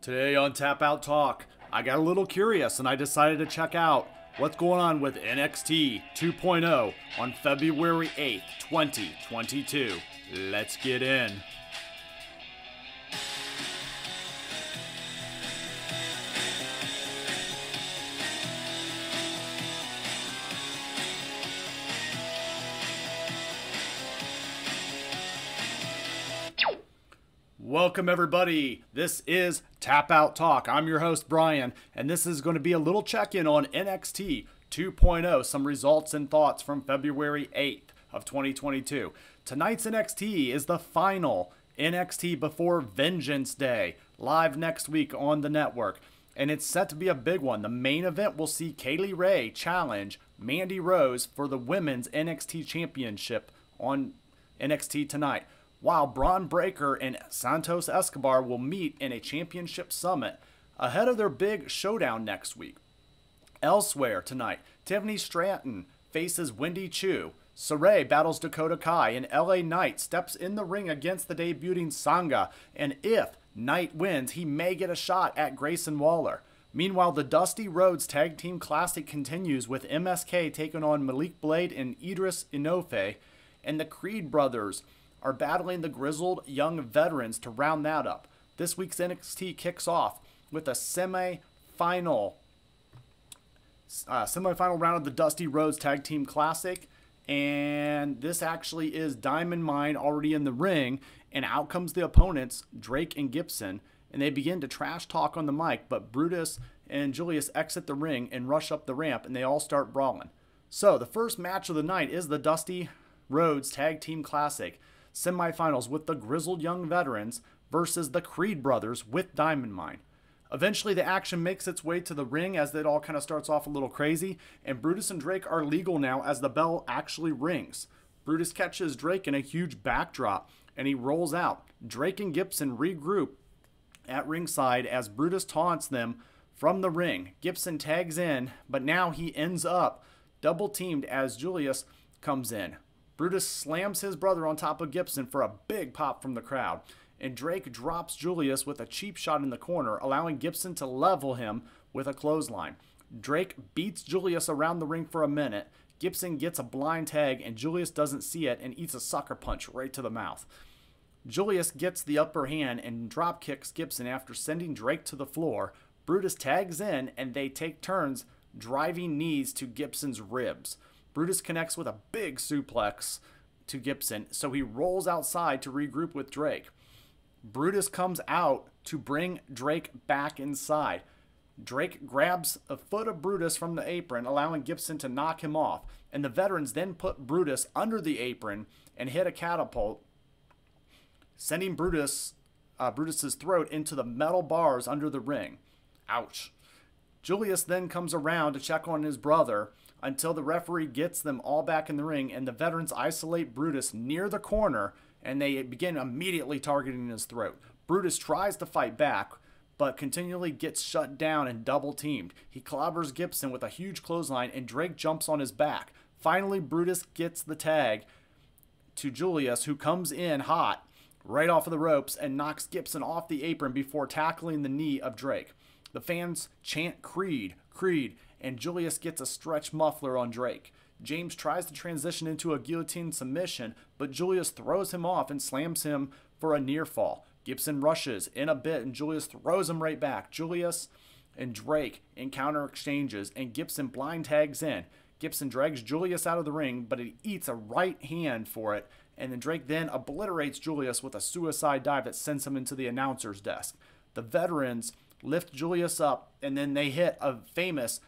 Today on Tap Out Talk, I got a little curious and I decided to check out what's going on with NXT 2.0 on February 8th, 2022. Let's get in. Welcome everybody, this is Tap Out Talk. I'm your host Brian, and this is going to be a little check-in on NXT 2.0, some results and thoughts from February 8th of 2022. Tonight's NXT is the final NXT Before Vengeance Day, live next week on the network, and it's set to be a big one. The main event will see Kaylee Ray challenge Mandy Rose for the Women's NXT Championship on NXT tonight, while Braun Breaker and Santos Escobar will meet in a championship summit ahead of their big showdown next week. Elsewhere tonight, Tiffany Stratton faces Wendy Chu, Saray battles Dakota Kai, and LA Knight steps in the ring against the debuting Sanga, and if Knight wins, he may get a shot at Grayson Waller. Meanwhile, the Dusty Rhodes Tag Team Classic continues with MSK taking on Malik Blade and Idris Inoue, and the Creed brothers are battling the grizzled young veterans to round that up. This week's NXT kicks off with a semi-final round of the Dusty Rhodes Tag Team Classic, and this actually is Diamond Mine already in the ring, and out comes the opponents, Drake and Gibson, and they begin to trash talk on the mic, but Brutus and Julius exit the ring and rush up the ramp, and they all start brawling. So the first match of the night is the Dusty Rhodes Tag Team Classic semifinals with the grizzled young veterans versus the Creed brothers with Diamond Mine. Eventually the action makes its way to the ring as it all kind of starts off a little crazy, and Brutus and Drake are legal now as the bell actually rings. Brutus catches Drake in a huge backdrop and he rolls out. Drake and Gibson regroup at ringside as Brutus taunts them from the ring. Gibson tags in, but now he ends up double teamed as Julius comes in. Brutus slams his brother on top of Gibson for a big pop from the crowd, and Drake drops Julius with a cheap shot in the corner, allowing Gibson to level him with a clothesline. Drake beats Julius around the ring for a minute. Gibson gets a blind tag, and Julius doesn't see it and eats a sucker punch right to the mouth. Julius gets the upper hand and drop kicks Gibson after sending Drake to the floor. Brutus tags in, and they take turns driving knees to Gibson's ribs. Brutus connects with a big suplex to Gibson, so he rolls outside to regroup with Drake. Brutus comes out to bring Drake back inside. Drake grabs a foot of Brutus from the apron, allowing Gibson to knock him off, and the veterans then put Brutus under the apron and hit a catapult, sending Brutus's throat into the metal bars under the ring. Ouch. Julius then comes around to check on his brother until the referee gets them all back in the ring, and the veterans isolate Brutus near the corner, and they begin immediately targeting his throat. Brutus tries to fight back, but continually gets shut down and double teamed. He clobbers Gibson with a huge clothesline, and Drake jumps on his back. Finally, Brutus gets the tag to Julius, who comes in hot right off of the ropes and knocks Gibson off the apron before tackling the knee of Drake. The fans chant Creed, Creed, and Julius gets a stretch muffler on Drake. James tries to transition into a guillotine submission, but Julius throws him off and slams him for a near fall. Gibson rushes in a bit, and Julius throws him right back. Julius and Drake encounter exchanges, and Gibson blind tags in. Gibson drags Julius out of the ring, but he eats a right hand for it, and then Drake then obliterates Julius with a suicide dive that sends him into the announcer's desk. The veterans lift Julius up, and then they hit a famous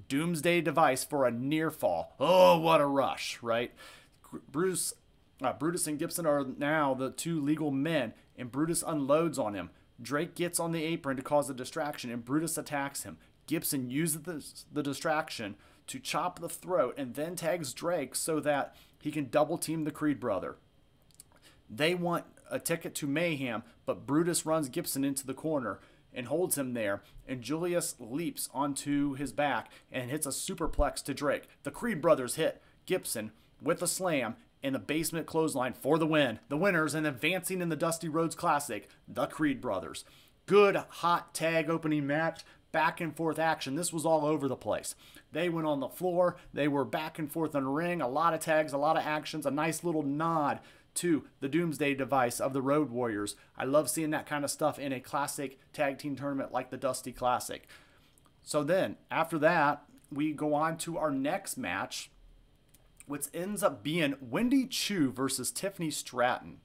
doomsday device for a near fall. Oh, what a rush, right? Brutus and Gibson are now the two legal men, and Brutus unloads on him. Drake gets on the apron to cause a distraction, and Brutus attacks him. Gibson uses the distraction to chop the throat and then tags Drake so that he can double team the Creed brother. They want a ticket to Mayhem, but Brutus runs Gibson into the corner and holds him there, and Julius leaps onto his back and hits a superplex to Drake. The Creed brothers hit Gibson with a slam and the basement clothesline for the win. The winners, and advancing in the Dusty Rhodes Classic, the Creed brothers. Good, hot tag opening match, back and forth action. This was all over the place. They went on the floor. They were back and forth in the ring. A lot of tags, a lot of actions, a nice little nod to the Doomsday device of the Road Warriors. I love seeing that kind of stuff in a classic tag team tournament like the Dusty Classic. So then, after that, we go on to our next match, which ends up being Wendy Choo versus Tiffany Stratton.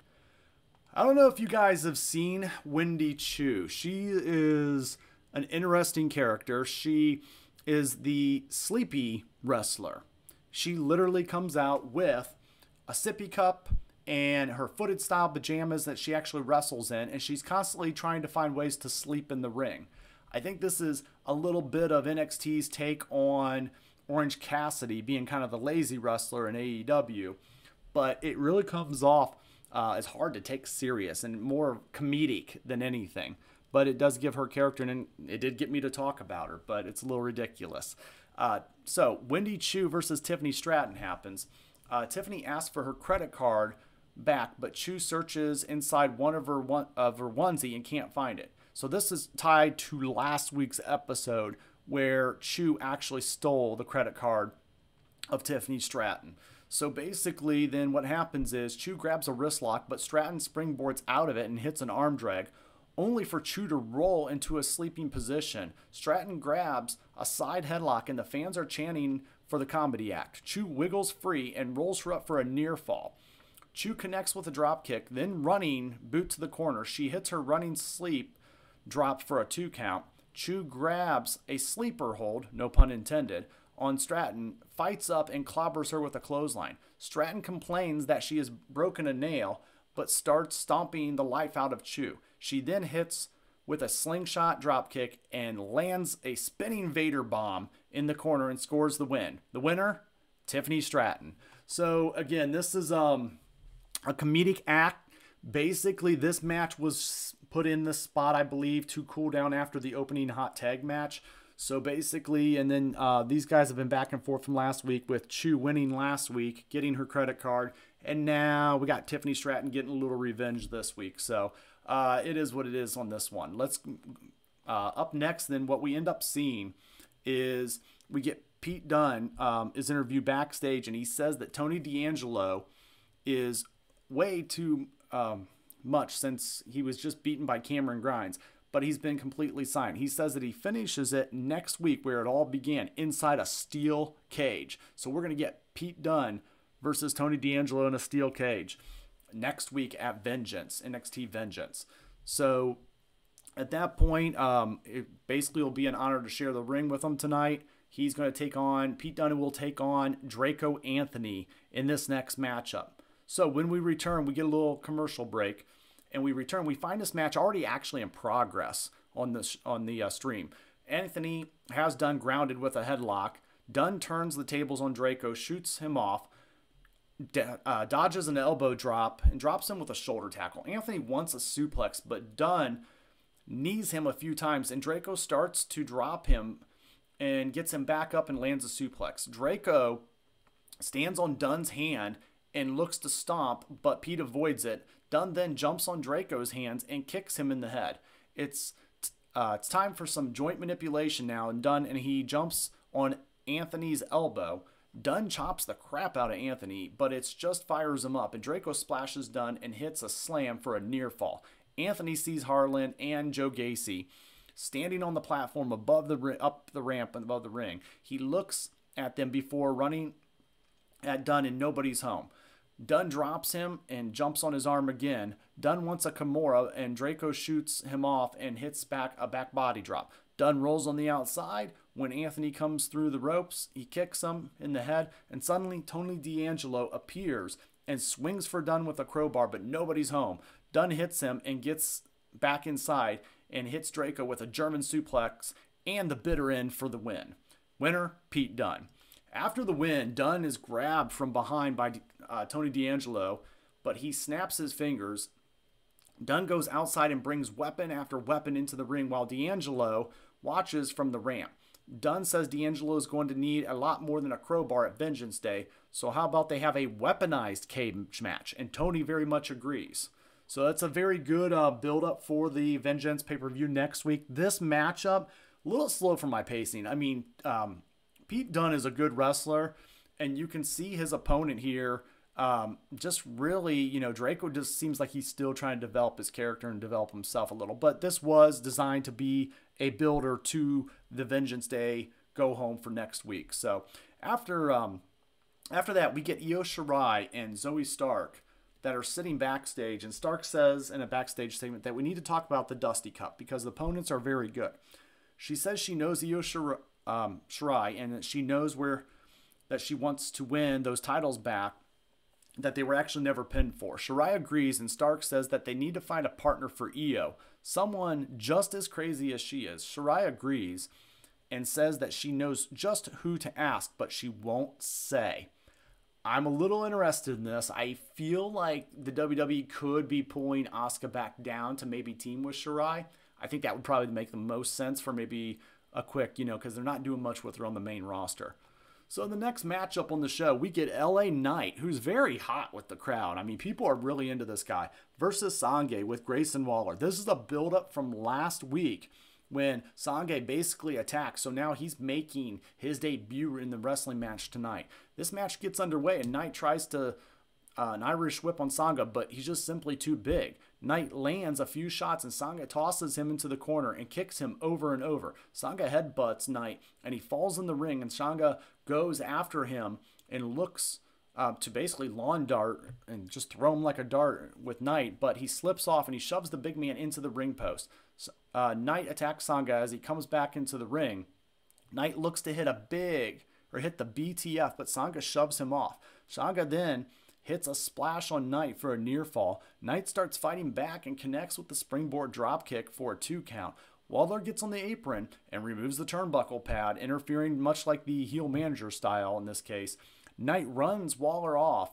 I don't know if you guys have seen Wendy Choo. She is an interesting character. She is the sleepy wrestler. She literally comes out with a sippy cup and her footed style pajamas that she actually wrestles in, and she's constantly trying to find ways to sleep in the ring. I think this is a little bit of NXT's take on Orange Cassidy being kind of the lazy wrestler in AEW, but it really comes off as hard to take serious and more comedic than anything. But it does give her character, and it did get me to talk about her, but it's a little ridiculous. So Wendy Choo versus Tiffany Stratton happens. Tiffany asks for her credit card back, but Choo searches inside one of her onesie and can't find it. So this is tied to last week's episode where Choo actually stole the credit card of Tiffany Stratton. So basically then what happens is Choo grabs a wrist lock, but Stratton springboards out of it and hits an arm drag, only for Choo to roll into a sleeping position. Stratton grabs a side headlock and the fans are chanting for the comedy act. Choo wiggles free and rolls her up for a near fall. Choo connects with a drop kick, then running boot to the corner. She hits her running sleep drop for a 2 count. Choo grabs a sleeper hold, no pun intended, on Stratton, fights up and clobbers her with a clothesline. Stratton complains that she has broken a nail, but starts stomping the life out of Choo. She then hits with a slingshot dropkick and lands a spinning Vader bomb in the corner and scores the win. The winner, Tiffany Stratton. So again, this is a comedic act. Basically, this match was put in the spot, I believe, to cool down after the opening hot tag match. So basically, and then these guys have been back and forth from last week, with Choo winning last week, getting her credit card, and now we got Tiffany Stratton getting a little revenge this week. So it is what it is on this one. Let's up next, then what we end up seeing is we get Pete Dunne is interviewed backstage, and he says that Tony D'Angelo is way too much since he was just beaten by Cameron Grimes, but he's been completely signed. He says that he finishes it next week where it all began, inside a steel cage. So we're going to get Pete Dunne versus Tony D'Angelo in a steel cage next week at Vengeance, NXT Vengeance. So at that point, it basically will be an honor to share the ring with him tonight. He's going to take on, Pete Dunne will take on Draco Anthony in this next matchup. So when we return, we get a little commercial break, and we return. We find this match already actually in progress on the stream. Anthony has Dunne grounded with a headlock. Dunne turns the tables on Draco, shoots him off, dodges an elbow drop, and drops him with a shoulder tackle. Anthony wants a suplex, but Dunne knees him a few times, and Draco starts to drop him and gets him back up and lands a suplex. Draco stands on Dunne's hand and looks to stomp, but Pete avoids it. Dunne then jumps on Draco's hands and kicks him in the head. It's time for some joint manipulation now, and he jumps on Anthony's elbow. Dunne chops the crap out of Anthony, but it just fires him up, and Draco splashes Dunne and hits a slam for a near fall. Anthony sees Harlan and Joe Gacy standing on the platform above up the ramp and above the ring. He looks at them before running at Dunne, and nobody's home. Dunne drops him and jumps on his arm again. Dunne wants a Kimura, and Draco shoots him off and hits a back body drop. Dunne rolls on the outside. When Anthony comes through the ropes, he kicks him in the head, and suddenly Tony D'Angelo appears and swings for Dunne with a crowbar, but nobody's home. Dunne hits him and gets back inside and hits Draco with a German suplex and the bitter end for the win. Winner, Pete Dunne. After the win, Dunne is grabbed from behind by Tony D'Angelo, but he snaps his fingers. Dunne goes outside and brings weapon after weapon into the ring while D'Angelo watches from the ramp. Dunne says D'Angelo is going to need a lot more than a crowbar at Vengeance Day, so how about they have a weaponized cage match? And Tony very much agrees. So that's a very good build-up for the Vengeance pay-per-view next week. This matchup, a little slow for my pacing. I mean, Pete Dunne is a good wrestler, and you can see his opponent here just really, you know, Draco just seems like he's still trying to develop his character and develop himself a little. But this was designed to be a builder to the Vengeance Day go home for next week. So after that, we get Io Shirai and Zoe Stark that are sitting backstage, and Stark says in a backstage statement that we need to talk about the Dusty Cup because the opponents are very good. She says she knows Io Shirai and that she knows that she wants to win those titles back that they were actually never pinned for. Shirai agrees, and Stark says that they need to find a partner for Io, someone just as crazy as she is. Shirai agrees and says that she knows just who to ask, but she won't say. I'm a little interested in this. I feel like the WWE could be pulling Asuka back down to maybe team with Shirai. I think that would probably make the most sense for maybe a quick, you know, because they're not doing much with her on the main roster. So in the next matchup on the show, we get LA Knight, who's very hot with the crowd. I mean, people are really into this guy, versus Sangay with Grayson Waller. This is a buildup from last week when Sangay basically attacked. So now he's making his debut in the wrestling match tonight. This match gets underway, and Knight tries to an Irish whip on Sangha, but he's just simply too big. Knight lands a few shots, and Sangha tosses him into the corner and kicks him over and over. Sangha headbutts Knight, and he falls in the ring, and Sangha goes after him and looks to basically lawn dart and just throw him like a dart with Knight, but he slips off and he shoves the big man into the ring post. Knight attacks Sangha as he comes back into the ring. Knight looks to hit hit the BTF, but Sangha shoves him off. Sangha then hits a splash on Knight for a near fall. Knight starts fighting back and connects with the springboard dropkick for a 2 count. Waller gets on the apron and removes the turnbuckle pad, interfering much like the heel manager style in this case. Knight runs Waller off,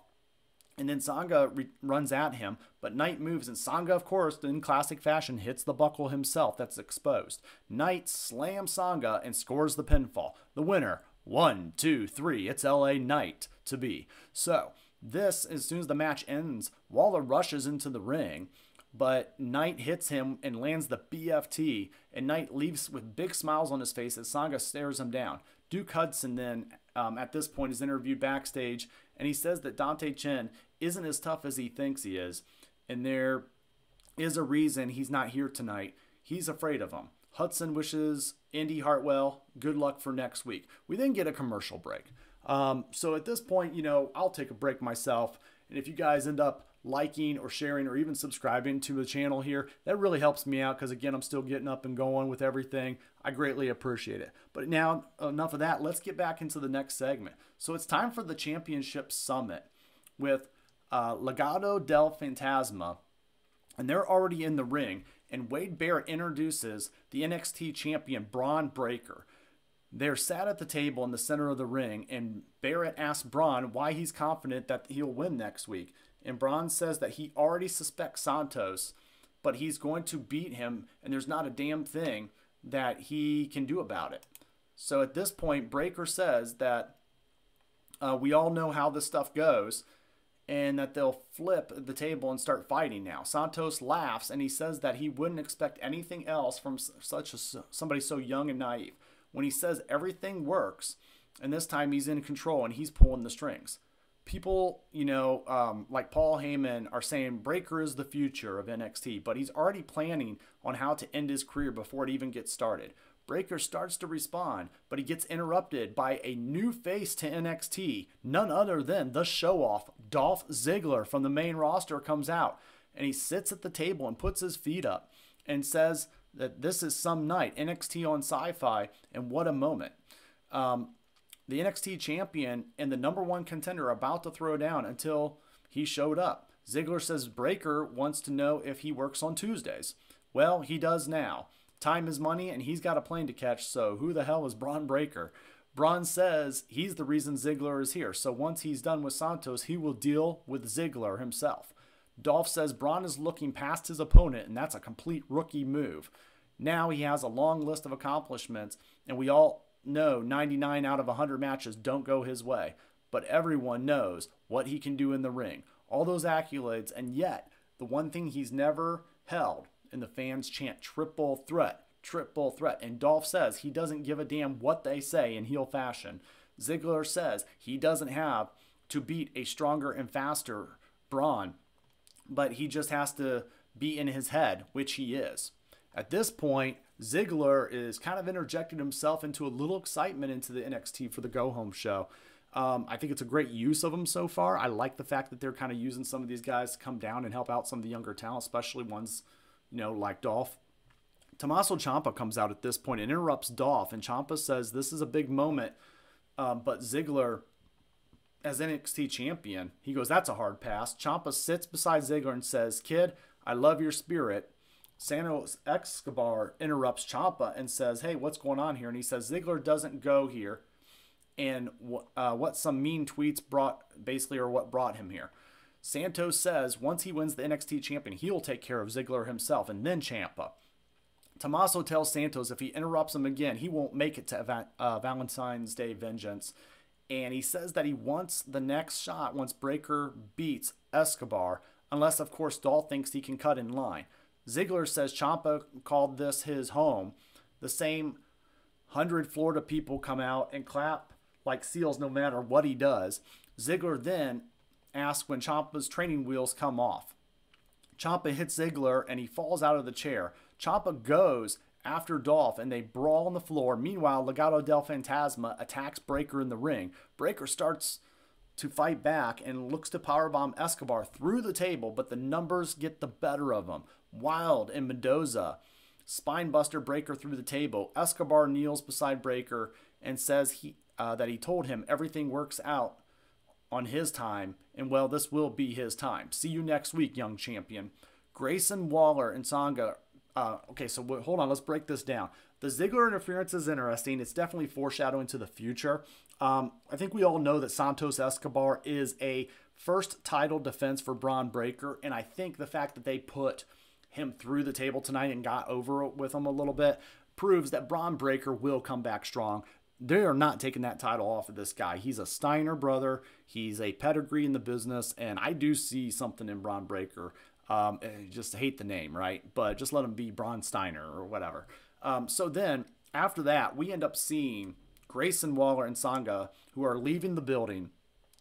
and then Sangha runs at him, but Knight moves, and Sangha, of course, in classic fashion, hits the buckle himself that's exposed. Knight slams Sangha and scores the pinfall. The winner, 1, 2, 3, it's LA Knight to be. So, this, as soon as the match ends, Waller rushes into the ring, but Knight hits him and lands the BFT, and Knight leaves with big smiles on his face as Sangha stares him down. Duke Hudson then, at this point, is interviewed backstage, and he says that Dante Chen isn't as tough as he thinks he is, and there is a reason he's not here tonight. He's afraid of him. Hudson wishes Indy Hartwell good luck for next week. We then get a commercial break. So at this point, you know, I'll take a break myself. And if you guys end up liking or sharing or even subscribing to the channel here, that really helps me out because, again, I'm still getting up and going with everything. I greatly appreciate it. But now, enough of that. Let's get back into the next segment. So it's time for the Championship Summit with Legado del Fantasma. And they're already in the ring. And Wade Barrett introduces the NXT champion, Bron Breakker. They're sat at the table in the center of the ring, and Barrett asks Braun why he's confident that he'll win next week. And Braun says that he already suspects Santos, but he's going to beat him, and there's not a damn thing that he can do about it. So at this point, Breakker says that we all know how this stuff goes, and that they'll flip the table and start fighting now. Santos laughs, and he says that he wouldn't expect anything else from somebody so young and naive. When he says everything works, and this time he's in control and he's pulling the strings. People, you know, like Paul Heyman are saying Breakker is the future of NXT, but he's already planning on how to end his career before it even gets started. Breakker starts to respond, but he gets interrupted by a new face to NXT, none other than the show-off, Dolph Ziggler from the main roster comes out, and he sits at the table and puts his feet up and says that this is some night, NXT on Sci-Fi, and what a moment. The NXT champion and the #1 contender are about to throw down until he showed up. Ziggler says Breakker wants to know if he works on Tuesdays. Well, he does now. Time is money, and he's got a plane to catch, so who the hell is Bron Breakker? Braun says he's the reason Ziggler is here, so once he's done with Santos, he will deal with Ziggler himself. Dolph says Braun is looking past his opponent, and that's a complete rookie move. Now he has a long list of accomplishments, and we all know 99 out of 100 matches don't go his way. But everyone knows what he can do in the ring. All those accolades, and yet the one thing he's never held, and the fans chant triple threat, triple threat. And Dolph says he doesn't give a damn what they say in heel fashion. Ziggler says he doesn't have to beat a stronger and faster Braun, but he just has to be in his head, which he is. At this point, Ziggler is kind of interjecting himself into a little excitement into the NXT for the go-home show. I think it's a great use of him so far. I like the fact that they're kind of using some of these guys to come down and help out some of the younger talent, especially ones, like Dolph. Tommaso Ciampa comes out at this point and interrupts Dolph, and Ciampa says this is a big moment, but Ziggler, as NXT champion, he goes, that's a hard pass. Ciampa sits beside Ziggler and says, kid, I love your spirit. Santos Escobar interrupts Ciampa and says, hey, what's going on here? And he says, Ziggler doesn't go here. And what some mean tweets are what brought him here. Santos says once he wins the NXT champion, he'll take care of Ziggler himself and then Ciampa. Tommaso tells Santos if he interrupts him again, he won't make it to Valentine's Day Vengeance. And he says that he wants the next shot once Breakker beats Escobar, unless, of course, Dolph thinks he can cut in line. Ziggler says Ciampa called this his home. The same 100 Florida people come out and clap like seals no matter what he does. Ziggler then asks when Ciampa's training wheels come off. Ciampa hits Ziggler and he falls out of the chair. Ciampa goes after Dolph and they brawl on the floor. Meanwhile, Legado del Fantasma attacks Breakker in the ring. Breakker starts to fight back and looks to powerbomb Escobar through the table, but the numbers get the better of him. Wilde and Mendoza spinebuster Breakker through the table. Escobar kneels beside Breakker and says that he told him everything works out on his time, and well, this will be his time. See you next week, young champion. Grayson Waller and Sanga. Okay, so hold on, let's break this down. The Ziggler interference is interesting. It's definitely foreshadowing to the future. I think we all know that Santos Escobar is a first title defense for Bron Breakker, and I think the fact that they put him through the table tonight and got over with him a little bit proves that Bron Breakker will come back strong. They are not taking that title off of this guy. He's a Steiner brother. He's a pedigree in the business, and I do see something in Bron Breakker. Just hate the name, right? But just let him be Braun Steiner or whatever. So then, after that, we end up seeing Grayson Waller and Sanga, who are leaving the building,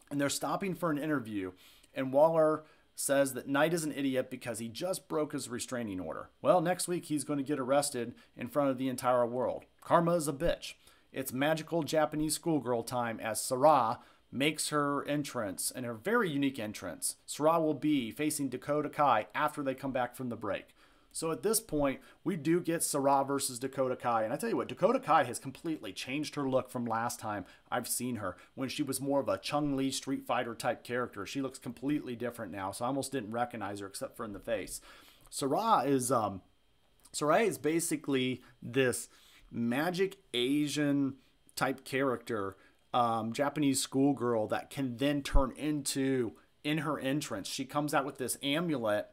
and they're stopping for an interview, and Waller says that Knight is an idiot because he just broke his restraining order. Well, next week he's going to get arrested in front of the entire world. Karma is a bitch. It's magical Japanese schoolgirl time as Sarah makes her entrance, and a very unique entrance. Sarah will be facing Dakota Kai after they come back from the break. So at this point, we do get Sarah versus Dakota Kai. And I tell you what, Dakota Kai has completely changed her look from last time I've seen her, when she was more of a Chun-Li Street Fighter type character. She looks completely different now, so I almost didn't recognize her except for in the face. Sarah is basically this magic Asian type character, Japanese schoolgirl that can then turn into, in her entrance, she comes out with this amulet,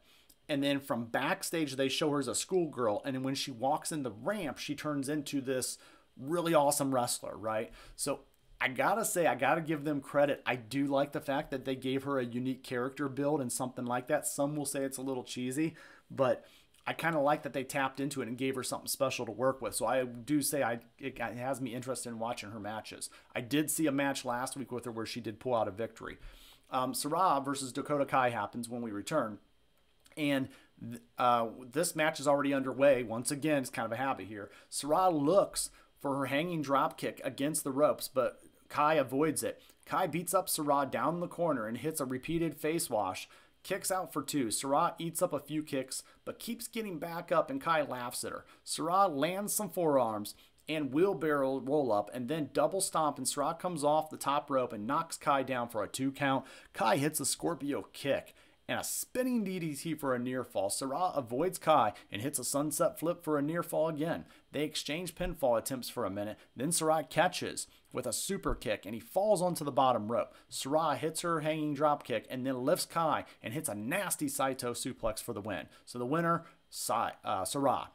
and then from backstage they show her as a schoolgirl, and then when she walks in the ramp she turns into this really awesome wrestler, right? So I gotta say, I gotta give them credit. I do like the fact that they gave her a unique character build and something like that. Some will say it's a little cheesy, but I kind of like that they tapped into it and gave her something special to work with. So I do say it has me interested in watching her matches. I did see a match last week with her where she did pull out a victory. Sarah versus Dakota Kai happens when we return. And this match is already underway. Once again, it's kind of a habit here. Sarah looks for her hanging drop kick against the ropes, but Kai avoids it. Kai beats up Sarah down the corner and hits a repeated face wash. Kicks out for two. Sarah eats up a few kicks, but keeps getting back up, and Kai laughs at her. Sarah lands some forearms and wheelbarrow roll up, and then double stomp, and Sarah comes off the top rope and knocks Kai down for a 2 count. Kai hits a Scorpio kick and a spinning DDT for a near fall. Sarah avoids Kai and hits a sunset flip for a near fall again. They exchange pinfall attempts for a minute. Then Sarah catches with a super kick and he falls onto the bottom rope. Sarah hits her hanging drop kick and then lifts Kai and hits a nasty Saito suplex for the win. So the winner, Sarah.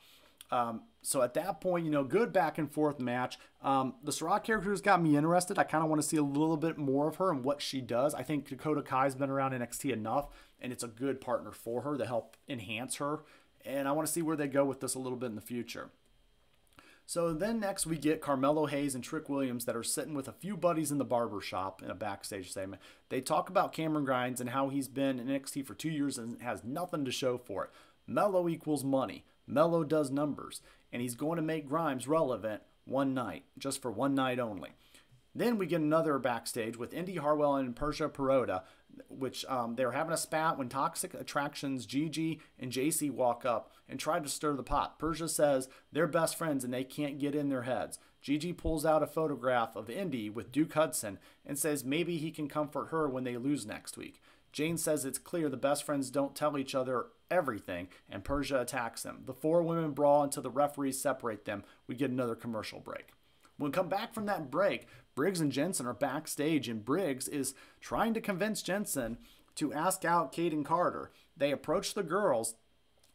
So at that point, good back and forth match. The Sarah character's got me interested. I kind of want to see a little bit more of her and what she does. I think Dakota Kai's been around NXT enough, and it's a good partner for her to help enhance her. And I want to see where they go with this a little bit in the future. So then next we get Carmelo Hayes and Trick Williams that are sitting with a few buddies in the barber shop in a backstage segment. They talk about Cameron Grimes and how he's been in NXT for 2 years and has nothing to show for it. Melo equals money. Melo does numbers. And he's going to make Grimes relevant one night, just for one night only. Then we get another backstage with Indy Hartwell and Persia Pirotta, which they were having a spat when Toxic Attractions Gigi and JC walk up and try to stir the pot. Persia says they're best friends and they can't get in their heads. Gigi pulls out a photograph of Indy with Duke Hudson and says maybe he can comfort her when they lose next week. Jane says it's clear the best friends don't tell each other everything, and Persia attacks them. The four women brawl until the referees separate them. We get another commercial break. When we come back from that break, Briggs and Jensen are backstage, and Briggs is trying to convince Jensen to ask out Caden Carter. They approach the girls,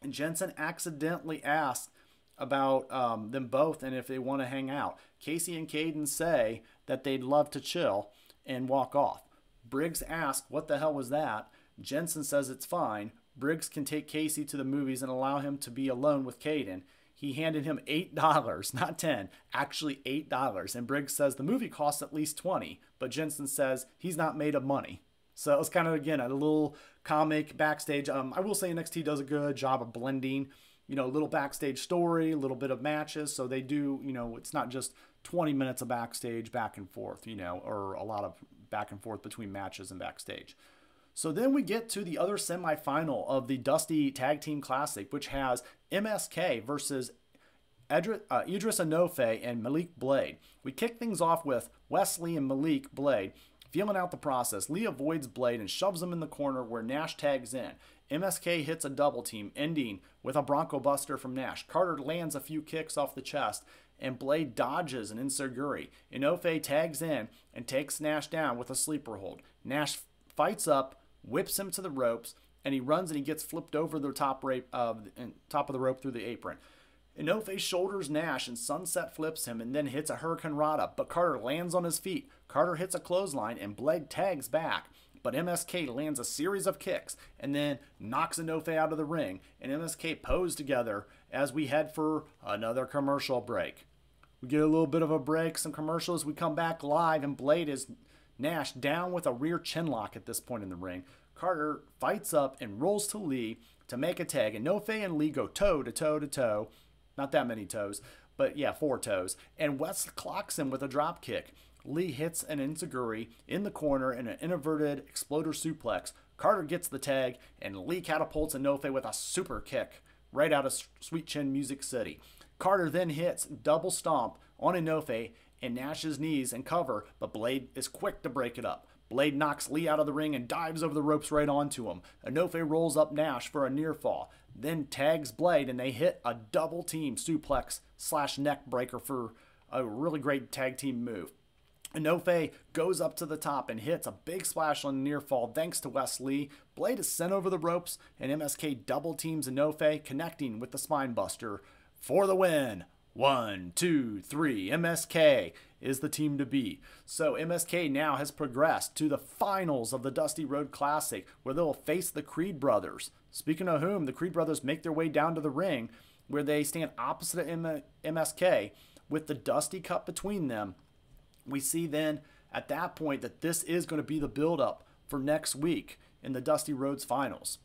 and Jensen accidentally asks about them both and if they want to hang out. Casey and Caden say that they'd love to chill and walk off. Briggs asks, what the hell was that? Jensen says it's fine. Briggs can take Casey to the movies and allow him to be alone with Caden. He handed him $8, not 10, actually $8. And Briggs says the movie costs at least 20, but Jensen says he's not made of money. So it was kind of, again, a little comic backstage. I will say NXT does a good job of blending, a little backstage story, a little bit of matches. So they do, it's not just 20 minutes of backstage back and forth, or a lot of back and forth between matches and backstage. So then we get to the other semifinal of the Dusty Tag Team Classic, which has MSK versus Idris Enofe and Malik Blade. We kick things off with Wesley and Malik Blade feeling out the process. Lee avoids Blade and shoves him in the corner where Nash tags in. MSK hits a double team, ending with a Bronco Buster from Nash. Carter lands a few kicks off the chest, and Blade dodges an Enseguri. Enofe tags in and takes Nash down with a sleeper hold. Nash fights up, whips him to the ropes, and he runs and he gets flipped over the top of the rope through the apron. Enofe shoulders Nash and sunset flips him and then hits a Hurricane Rana, but Carter lands on his feet. Carter hits a clothesline and Blade tags back, but MSK lands a series of kicks and then knocks Enofe out of the ring, and MSK pose together as we head for another commercial break. We get a little bit of a break, some commercials. We come back live, and Blade is Nash down with a rear chinlock at this point in the ring. Carter fights up and rolls to Lee to make a tag, and Enofe and Lee go toe to toe to toe. Not that many toes, but yeah, 4 toes. And West clocks him with a drop kick. Lee hits an Enziguri in the corner in an inverted exploder suplex. Carter gets the tag, and Lee catapults Enofe with a super kick right out of Sweet Chin Music City. Carter then hits double stomp on Enofe and Nash's knees and cover, but Blade is quick to break it up. Blade knocks Lee out of the ring and dives over the ropes right onto him. Enofe rolls up Nash for a near fall, then tags Blade, and they hit a double team suplex / neck breaker for a really great tag team move. Enofe goes up to the top and hits a big splash on the near fall thanks to Wes Lee. Blade is sent over the ropes, and MSK double teams Enofe, connecting with the spine buster for the win. 1, 2, 3. MSK is the team to beat. So MSK now has progressed to the finals of the Dusty Road Classic, where they'll face the Creed brothers. Speaking of whom, the Creed brothers make their way down to the ring, where they stand opposite MSK with the Dusty Cup between them. We see then at that point that this is going to be the build-up for next week in the Dusty Rhodes Finals.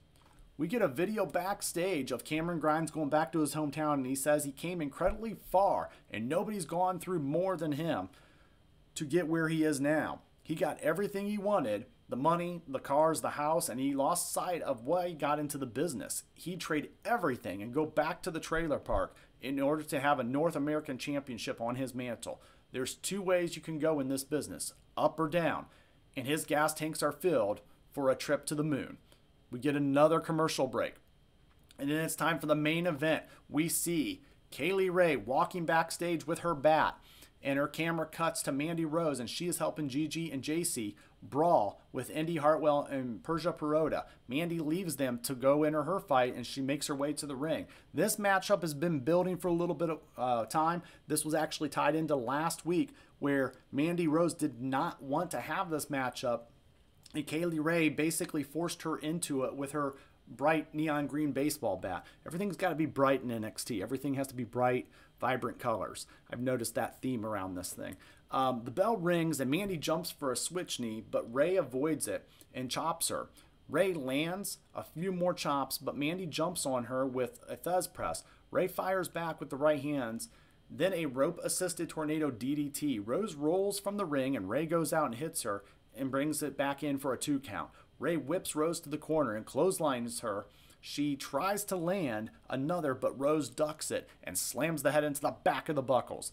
We get a video backstage of Cameron Grimes going back to his hometown, and he says he came incredibly far and nobody's gone through more than him to get where he is now. He got everything he wanted, the money, the cars, the house, and he lost sight of why he got into the business. He'd trade everything and go back to the trailer park in order to have a North American Championship on his mantle. There's 2 ways you can go in this business, up or down, and his gas tanks are filled for a trip to the moon. We get another commercial break. And then it's time for the main event. We see Kaylee Ray walking backstage with her bat. and her camera cuts to Mandy Rose, and she is helping Gigi and JC brawl with Indy Hartwell and Persia Pirotta. Mandy leaves them to go enter her fight, and she makes her way to the ring. This matchup has been building for a little bit of time. This was actually tied into last week, where Mandy Rose did not want to have this matchup, and Kaylee Ray basically forced her into it with her bright neon green baseball bat. Everything's got to be bright in NXT. Everything has to be bright, vibrant colors. I've noticed that theme around this thing. The bell rings and Mandy jumps for a switch knee, but Ray avoids it and chops her. Ray lands a few more chops, but Mandy jumps on her with a Thez press. Ray fires back with the right hands, then a rope-assisted tornado DDT. Rose rolls from the ring, and Ray goes out and hits her and brings it back in for a 2 count. Ray whips Rose to the corner and clotheslines her. She tries to land another, but Rose ducks it and slams the head into the back of the buckles.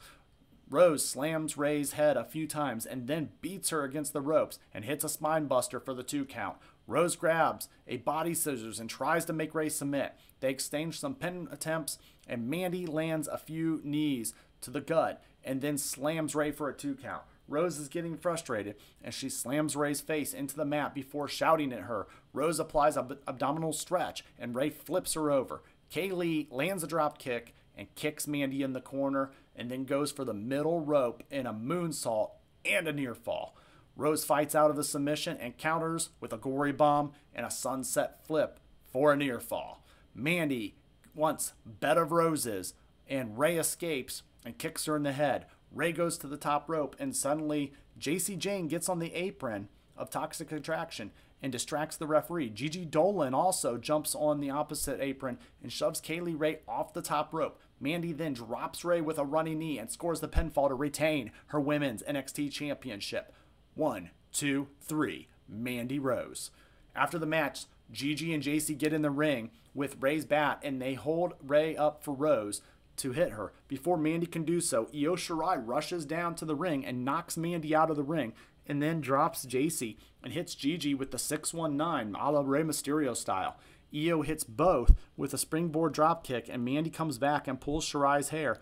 Rose slams Ray's head a few times and then beats her against the ropes and hits a spine buster for the 2 count. Rose grabs a body scissors and tries to make Ray submit. They exchange some pin attempts, and Mandy lands a few knees to the gut and then slams Ray for a 2 count. Rose is getting frustrated, and she slams Ray's face into the mat before shouting at her. Rose applies an abdominal stretch, and Ray flips her over. Kaylee lands a drop kick and kicks Mandy in the corner, and then goes for the middle rope in a moonsault and a near fall. Rose fights out of the submission and counters with a gory bomb and a sunset flip for a near fall. Mandy wants bed of roses, and Ray escapes and kicks her in the head. Ray goes to the top rope, and suddenly JC Jane gets on the apron of Toxic Attraction and distracts the referee. Gigi Dolan also jumps on the opposite apron and shoves Kaylee Ray off the top rope. Mandy then drops Ray with a running knee and scores the pinfall to retain her women's NXT championship. 1, 2, 3, Mandy Rose. After the match, Gigi and JC get in the ring with Ray's bat, and they hold Ray up for Rose to hit her. Before Mandy can do so, Io Shirai rushes down to the ring and knocks Mandy out of the ring, and then drops JC and hits Gigi with the 619 a la Rey Mysterio style. Io hits both with a springboard dropkick, and Mandy comes back and pulls Shirai's hair.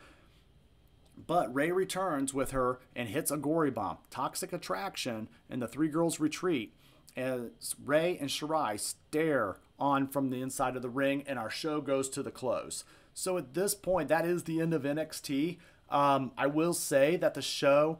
But Ray returns with her and hits a gory bomb. Toxic Attraction and the 3 girls retreat as Ray and Shirai stare on from the inside of the ring, and our show goes to the close. So at this point, that is the end of NXT. I will say that the show,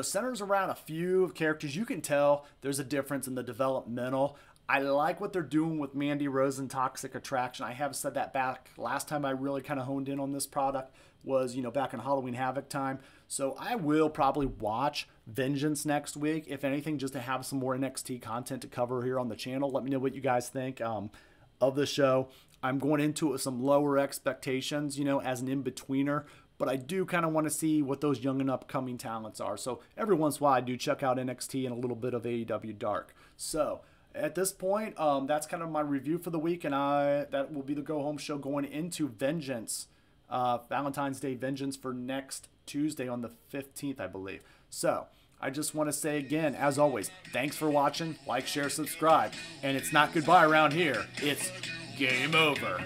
centers around a few characters. You can tell there's a difference in the developmental. I like what they're doing with Mandy Rose and Toxic Attraction. I have said that back last time I really kind of honed in on this product was, back in Halloween Havoc time. So I will probably watch Vengeance next week, if anything, just to have some more NXT content to cover here on the channel. Let me know what you guys think of the show. I'm going into it with some lower expectations, as an in-betweener, but I do kind of want to see what those young and upcoming talents are. So every once in a while, I do check out NXT and a little bit of AEW Dark. So at this point, that's kind of my review for the week, and that will be the go-home show going into Vengeance, Valentine's Day Vengeance for next Tuesday on the 15th, I believe. So I just want to say again, as always, thanks for watching. Like, share, subscribe. And it's not goodbye around here. It's game over.